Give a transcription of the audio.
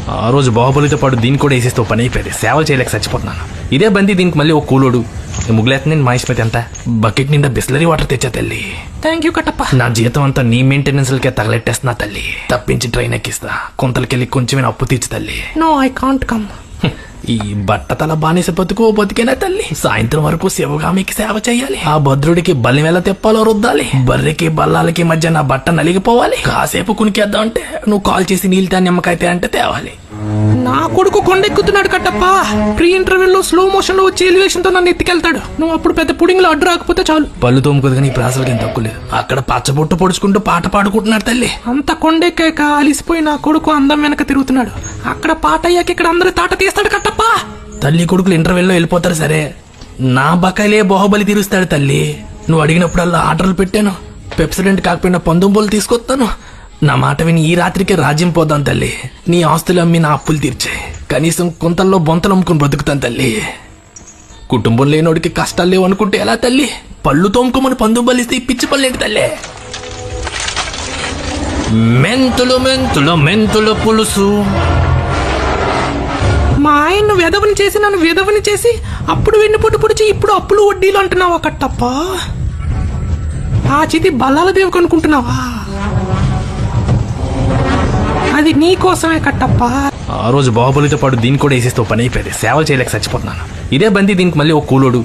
ఆ రోజు బాహుబలితో పాటు దీన్ని కూడా వేసేస్తే పని అయిపోయింది. సేవలు చేయలేక చచ్చిపోతున్నాను. ఇదే బంది దీనికి మళ్ళీ ఓ కూలోడు. ముగ్గులేస్తుంది మా ఇష్టమైతే ఎంత బకెట్ నిండా బిస్లరీ వాటర్ తెచ్చా తల్లి. Thank you Kattappa. నా జీతం అంతా నీ మెయింటెనెన్స్ లకే తగలెట్టేస్తున్నా తల్లి. తప్పించి ట్రైన్ ఎక్కిస్తా. కొంతలకెళ్ళి కొంచెం అప్పు తీర్చి తల్లి. No I can't come. ఈ బట్టతల బానిస బతుకు బతికేనా తల్లి. సాయంత్రం వరకు శివగామికి సేవ చేయాలి. ఆ భద్రుడికి బల్లి ఎలా తెప్పాలో రుద్దాలి. బర్రెకి బల్లాలకి మధ్య నా బట్ట నలిగిపోవాలి. కాసేపు కునికేద్దాం అంటే నువ్వు కాల్ చేసి నీళ్ళ నిమ్మకాయ అంటే తేవాలి. నా కొడుకు కొండెక్కుతున్నాడు కట్టప్ప. ప్రీ ఇంటర్వెల్ లో స్లో మోషన్ లో వచ్చి ఎలివేషన్ తో నన్ను ఎత్తికెళ్తాడు. నువ్వు అప్పుడు పెద్ద పుడింగ్ లో అడ్డు రాకపోతే చాలు. పళ్ళు తోముకోదు నీ ప్రాసలకి ఏం తక్కువ లేదు. అక్కడ పచ్చబొట్టు పొడుచుకుంటూ పాట పాడుకుంటున్నాడు తల్లి. అంత కొండెక్కాక అలిసిపోయి నా కొడుకు అందం వెనక తిరుగుతున్నాడు. అక్కడ పాట అయ్యాక ఇక్కడ అందరూ తాట తీస్తాడు కట్టప్ప. తల్లి కొడుకులు ఇంటర్వెల్ లో వెళ్ళిపోతారు సరే, నా బకాయిలే బాహుబలి తీరుస్తాడు తల్లి. నువ్వు అడిగినప్పుడల్లా ఆర్డర్లు పెట్టాను. పెప్సిడెంట్ కాకపోయినా పందుంబోలు తీసుకొస్తాను. నా మాట విని ఈ రాత్రికే రాజ్యం పోదాం తల్లి. నీ ఆస్తులు అమ్మి నా అప్పులు తీర్చే. కనీసం కొంతల్లో బొంతలు అమ్ముకుని బతుకుతాను తల్లి. కుటుంబం లేనోడికి కష్టాలు లేవు అనుకుంటే ఎలా తల్లి? పళ్ళు తోముకోమని పందుంబలిస్తే పిచ్చి పళ్ళేంటి తల్లి? మెంతులు మెంతులు మెంతులు పులుసు. మా ఆయన్ను వెధవని చేసి నన్ను విధవని చేసి అప్పుడు వెన్నుపోటు పొడిచి ఇప్పుడు అప్పులు వడ్డీలు అంటున్నావా కట్టప్ప? ఆ చితి బల్లాల దేవు కనుకుంటున్నావా? అది నీ కోసమే కట్టప్ప. ఆ రోజు బాహుబలితో పాటు దీన్ని కూడా వేసేస్తే పని అయిపోయింది. సేవలు చేయలేక చచ్చిపోతున్నాను. ఇదే బంది దీనికి మళ్ళీ ఓ కూలోడు.